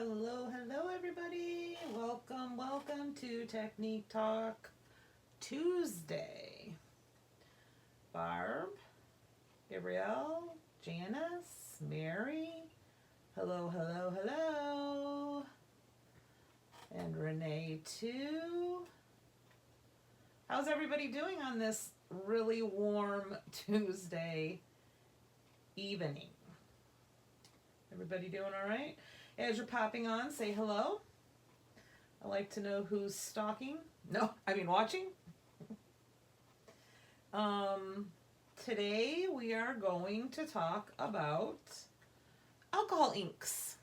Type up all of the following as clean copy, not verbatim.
Hello everybody. Welcome to Technique Talk Tuesday. Barb, Gabrielle, Janice, Mary, hello. And Renee too. How's everybody doing on this really warm Tuesday evening? Everybody doing all right? As you're popping on, say hello. I like to know who's stalking. Watching. Today we are going to talk about alcohol inks.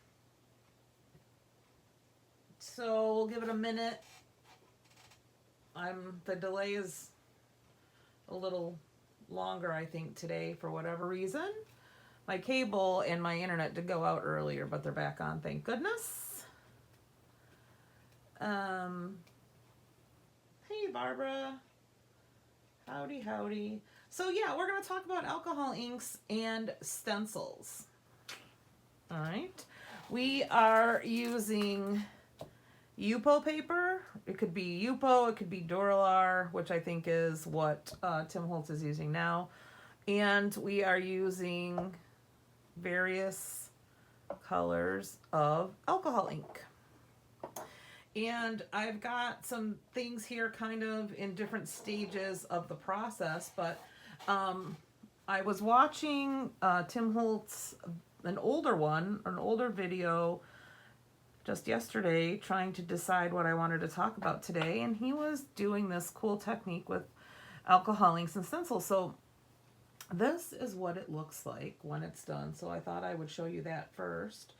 So we'll give it a minute. The delay is a little longer, I think, today for whatever reason. My cable and my internet did go out earlier, but they're back on, thank goodness. Hey, Barbara. Howdy. So yeah, we're going to talk about alcohol inks and stencils. All right. We are using Yupo paper. It could be Yupo, it could be Duralar, which I think is what Tim Holtz is using now. And we are using various colors of alcohol ink. And I've got some things here kind of in different stages of the process, but I was watching Tim Holtz, an older video just yesterday, trying to decide what I wanted to talk about today, and he was doing this cool technique with alcohol inks and stencils. So this is what it looks like when it's done. So I thought I would show you that first.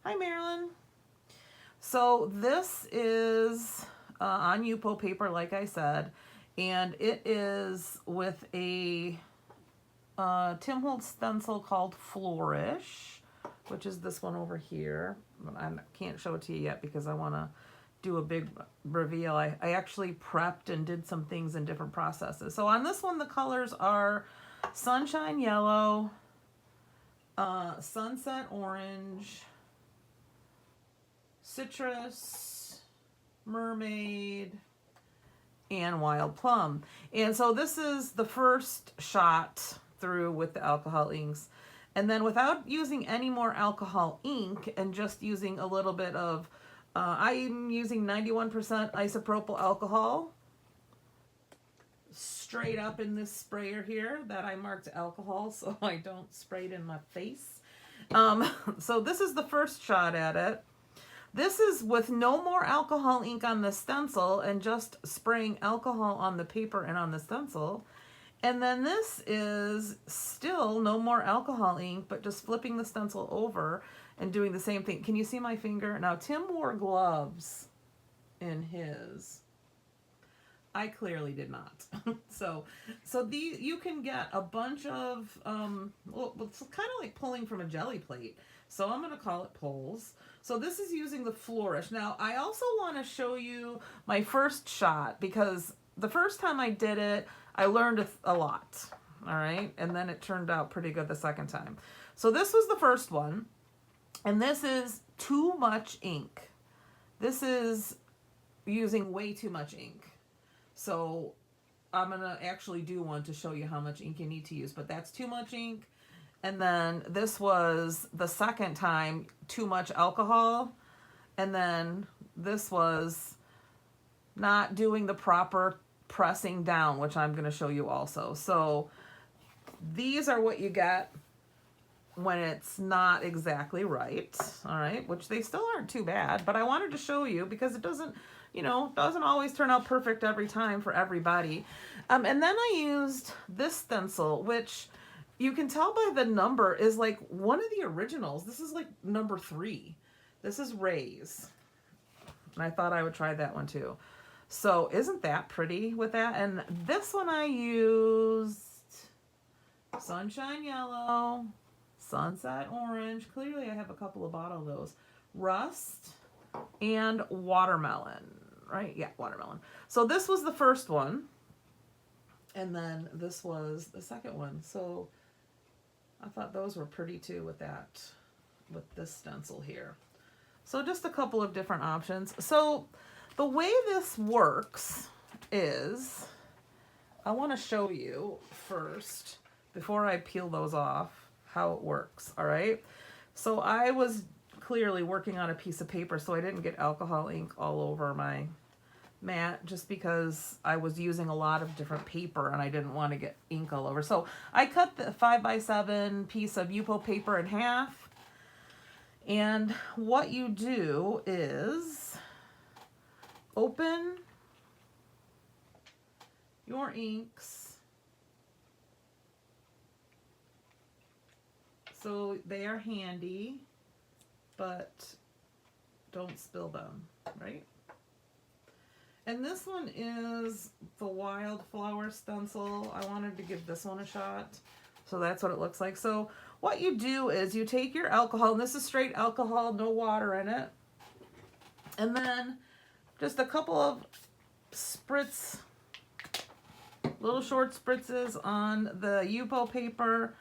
Hi, Marilyn. So this is on Yupo paper, like I said, and it is with a Tim Holtz stencil called Flourish, which is this one over here. I can't show it to you yet because I want to do a big reveal. I actually prepped and did some things in different processes. So on this one, the colors are Sunshine Yellow, Sunset Orange, Citrus, Mermaid, and Wild Plum. And so this is the first shot through with the alcohol inks. And then without using any more alcohol ink and just using a little bit of, I'm using 91% isopropyl alcohol straight up in this sprayer here that I marked alcohol so I don't spray it in my face. So this is the first shot at it. This is with no more alcohol ink on the stencil and just spraying alcohol on the paper and on the stencil. And then this is still no more alcohol ink, but just flipping the stencil over and doing the same thing. Can you see my finger? Now, Tim wore gloves in his. I clearly did not. So these, you can get a bunch of, it's kind of like pulling from a jelly plate. So I'm going to call it pulls. So this is using the Flourish. Now, I also want to show you my first shot because the first time I did it, I learned a lot. All right. And then it turned out pretty good the second time. So this was the first one. And this is too much ink. This is using way too much ink. So I'm going to actually do one to show you how much ink you need to use, but that's too much ink. And then this was the second time, too much alcohol. And then this was not doing the proper pressing down, which I'm going to show you also. So these are what you get when it's not exactly right. All right. Which they still aren't too bad, but I wanted to show you because it doesn't always turn out perfect every time for everybody. And then I used this stencil, which you can tell by the number is like one of the originals. This is like number 3. This is Ray's. And I thought I would try that one too. So isn't that pretty with that? And this one I used Sunshine Yellow, Sunset Orange. Clearly I have a couple of bottles of those. Rust and Watermelon. Right? Yeah, Watermelon. So this was the first one. And then this was the second one. So I thought those were pretty too with this stencil here. So just a couple of different options. So the way this works is, I want to show you first, before I peel those off, how it works, all right? So I was clearly working on a piece of paper, so I didn't get alcohol ink all over my mat, just because I was using a lot of different paper and I didn't want to get ink all over. So I cut the 5x7 piece of Yupo paper in half, and what you do is open your inks so they are handy, but don't spill them, right? And this one is the wildflower stencil. I wanted to give this one a shot. So that's what it looks like. So what you do is you take your alcohol, and this is straight alcohol, no water in it. And then just a couple of spritz, little short spritzes on the Yupo paper.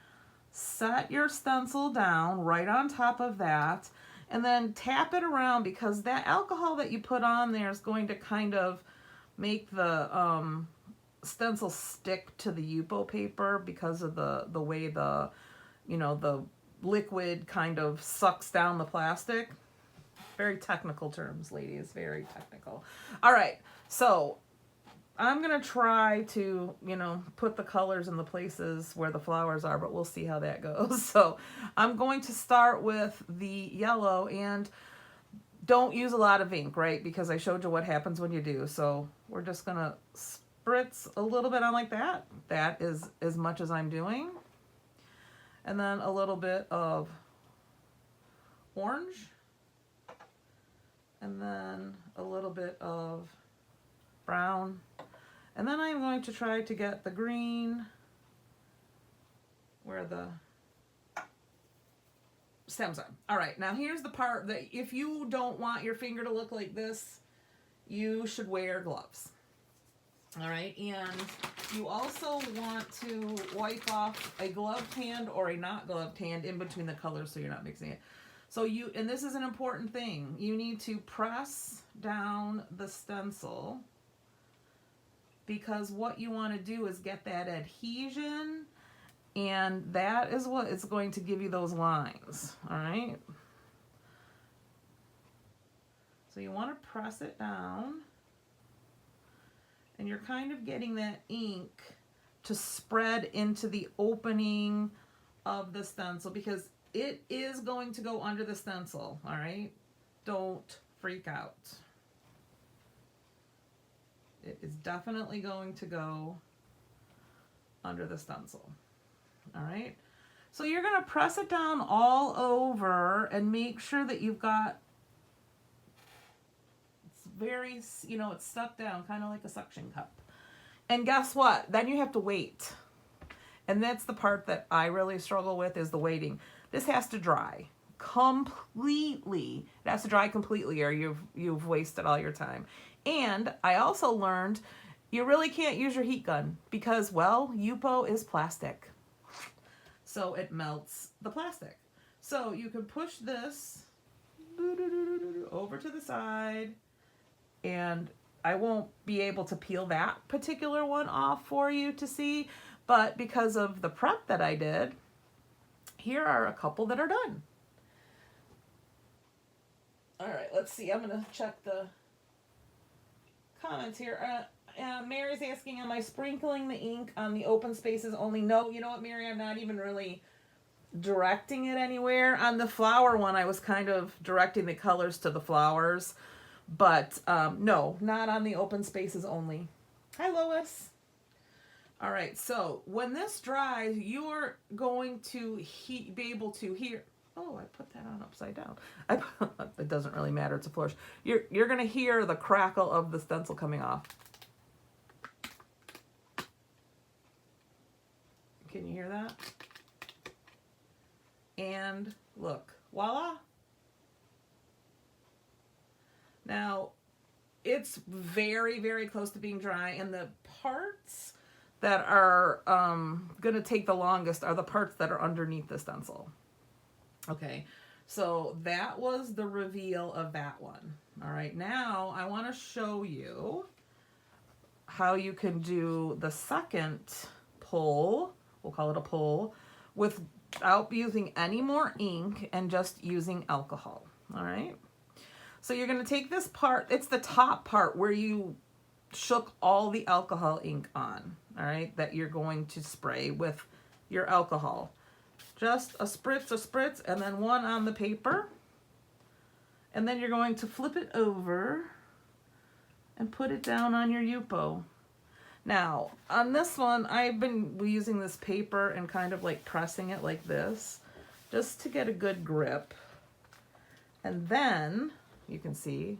Set your stencil down right on top of that, and then tap it around, because that alcohol that you put on there is going to kind of make the stencil stick to the Yupo paper because of the way the, you know, the liquid kind of sucks down the plastic. Very technical terms, ladies, very technical. All right, so I'm going to try to, you know, put the colors in the places where the flowers are, but we'll see how that goes. So I'm going to start with the yellow, and don't use a lot of ink, right? Because I showed you what happens when you do. So we're just going to spritz a little bit on like that. That is as much as I'm doing. And then a little bit of orange. And then a little bit of brown. And then I'm going to try to get the green where the stems are. All right, now here's the part that if you don't want your finger to look like this, you should wear gloves. All right, and you also want to wipe off a gloved hand or a not gloved hand in between the colors so you're not mixing it. So you, and this is an important thing, you need to press down the stencil, because what you want to do is get that adhesion, and that is what is going to give you those lines, all right? So you want to press it down, and you're kind of getting that ink to spread into the opening of the stencil, because it is going to go under the stencil, all right? Don't freak out. It is definitely going to go under the stencil. All right. So you're going to press it down all over and make sure that you've got, it's very, you know, it's stuck down, kind of like a suction cup. And guess what? Then you have to wait. And that's the part that I really struggle with, is the waiting. This has to dry completely. It has to dry completely, or you've wasted all your time. And I also learned you really can't use your heat gun because, well, Yupo is plastic. So it melts the plastic. So you can push this over to the side, and I won't be able to peel that particular one off for you to see, but because of the prep that I did, here are a couple that are done. All right, let's see. I'm going to check the comments here. Mary's asking, am I sprinkling the ink on the open spaces only? No, you know what, Mary? I'm not even really directing it anywhere. On the flower one, I was kind of directing the colors to the flowers. But no, not on the open spaces only. Hi, Lois. All right, so when this dries, you're going to be able to hear. Oh, I put that on upside down. It doesn't really matter. It's a flourish. You're going to hear the crackle of the stencil coming off. Can you hear that? And look, voila. Now, it's very, very close to being dry, and the parts that are going to take the longest are the parts that are underneath the stencil. Okay, So that was the reveal of that one. All right, now I want to show you how you can do the second pull, we'll call it a pull, without using any more ink and just using alcohol. All right, so you're going to take this part, it's the top part where you shook all the alcohol ink on, all right, that you're going to spray with your alcohol. Just a spritz, and then one on the paper. And then you're going to flip it over and put it down on your Yupo. Now, on this one, I've been using this paper and kind of like pressing it like this, just to get a good grip. And then, you can see,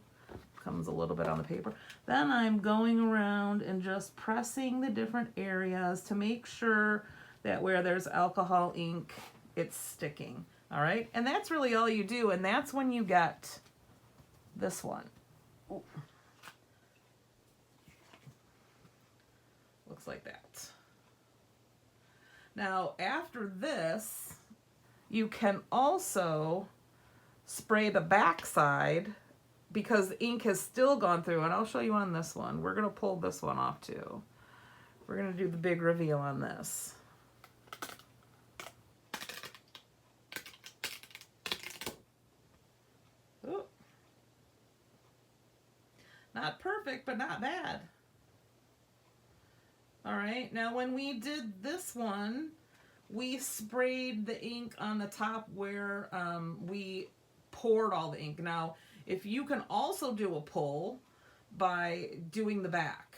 comes a little bit on the paper. Then I'm going around and just pressing the different areas to make sure that where there's alcohol ink, it's sticking. All right, and that's really all you do, and that's when you get this one. Ooh. Looks like that. Now, after this, you can also spray the back side because the ink has still gone through, and I'll show you on this one. We're gonna pull this one off too. We're gonna do the big reveal on this. Ooh. Not perfect, but not bad. All right, now when we did this one, we sprayed the ink on the top where we poured all the ink. Now, if you can also do a pull by doing the back.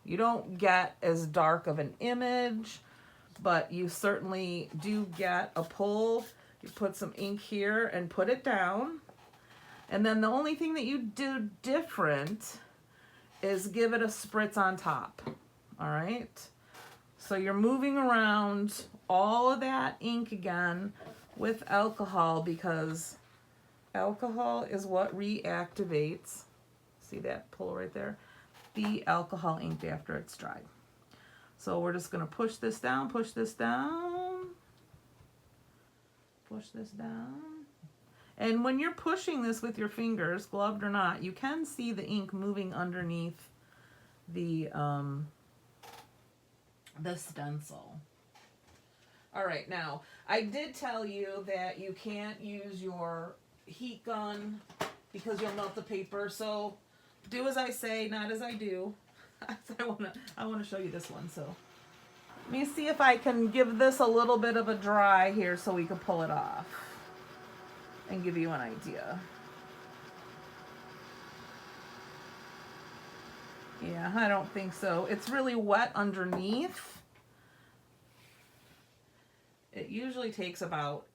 You don't get as dark of an image, but you certainly do get a pull. You put some ink here and put it down. And then the only thing that you do different is give it a spritz on top. All right? So you're moving around all of that ink again with alcohol because alcohol is what reactivates, see that pull right there, the alcohol ink after it's dried. So we're just going to push this down, push this down, push this down. And when you're pushing this with your fingers, gloved or not, you can see the ink moving underneath the stencil. All right, now, I did tell you that you can't use your heat gun because you'll melt the paper, so do as I say, not as I do. I want to show you this one, so let me see if I can give this a little bit of a dry here so we can pull it off and give you an idea. Yeah, I don't think so. It's really wet underneath. It usually takes about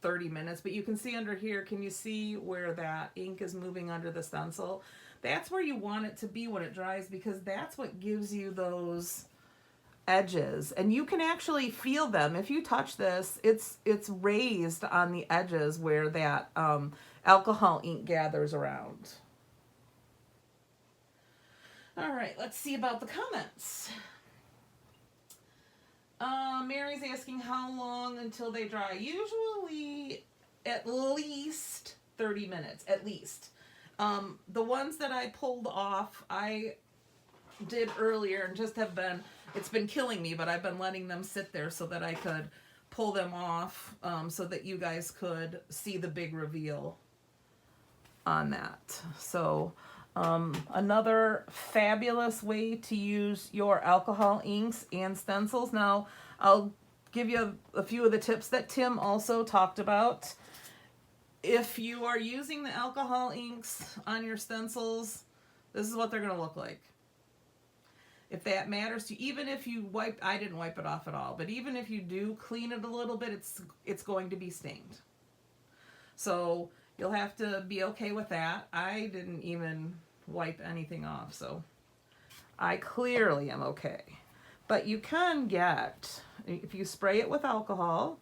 30 minutes, but you can see under here, can you see where that ink is moving under the stencil? That's where you want it to be when it dries because that's what gives you those edges. And you can actually feel them. If you touch this, it's raised on the edges where that alcohol ink gathers around. All right, let's see about the comments. Mary's asking how long until they dry. Usually at least 30 minutes, at least. The ones that I pulled off, I did earlier and just have been, it's been killing me, but I've been letting them sit there so that I could pull them off so that you guys could see the big reveal on that. So another fabulous way to use your alcohol inks and stencils. Now, I'll give you a few of the tips that Tim also talked about. If you are using the alcohol inks on your stencils, this is what they're going to look like. If that matters to you, even if you wipe, I didn't wipe it off at all, but even if you do clean it a little bit, it's going to be stained. So you'll have to be okay with that. I didn't even wipe anything off, so I clearly am okay. But you can get, if you spray it with alcohol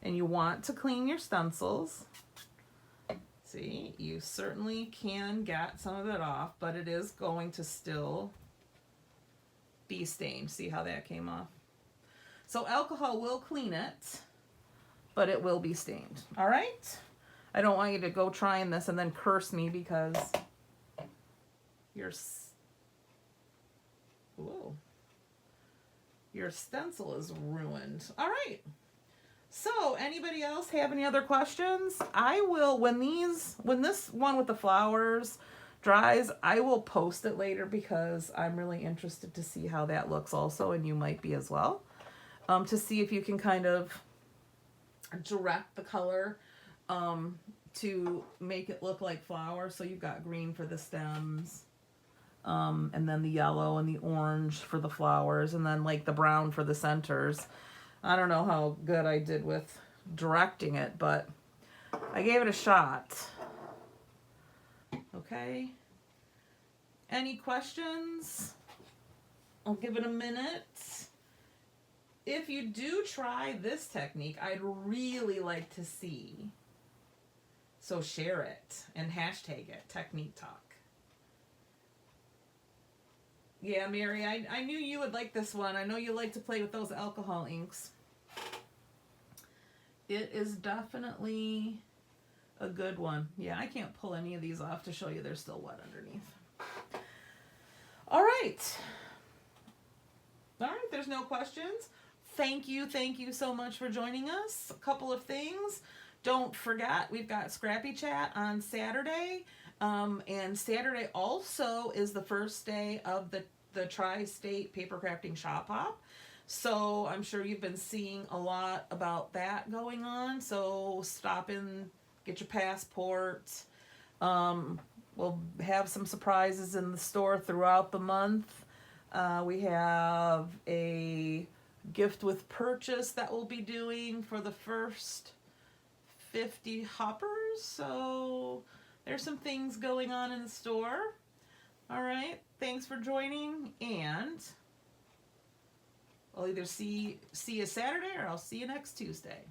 and you want to clean your stencils, see, you certainly can get some of it off, but it is going to still be stained. See how that came off? So alcohol will clean it, but it will be stained. All right? I don't want you to go trying this and then curse me because your stencil is ruined. All right. So, anybody else have any other questions? I will, when this one with the flowers dries, I will post it later because I'm really interested to see how that looks also, and you might be as well, to see if you can kind of direct the color to make it look like flowers. So you've got green for the stems, and then the yellow and the orange for the flowers, and then like the brown for the centers. I don't know how good I did with directing it, but I gave it a shot. Okay. Any questions? I'll give it a minute. If you do try this technique, I'd really like to see. So share it and hashtag it, Technique Talk. Yeah, Mary, I knew you would like this one. I know you like to play with those alcohol inks. It is definitely a good one. Yeah, I can't pull any of these off to show you they're still wet underneath. All right. All right, there's no questions. Thank you so much for joining us. A couple of things. Don't forget, we've got Scrappy Chat on Saturday. And Saturday also is the first day of the Tri-State Paper Crafting Shop Hop. So I'm sure you've been seeing a lot about that going on. So stop in, get your passport. We'll have some surprises in the store throughout the month. We have a gift with purchase that we'll be doing for the first 50 hoppers. So there's some things going on in the store. All right. Thanks for joining, and I'll either see you Saturday or I'll see you next Tuesday.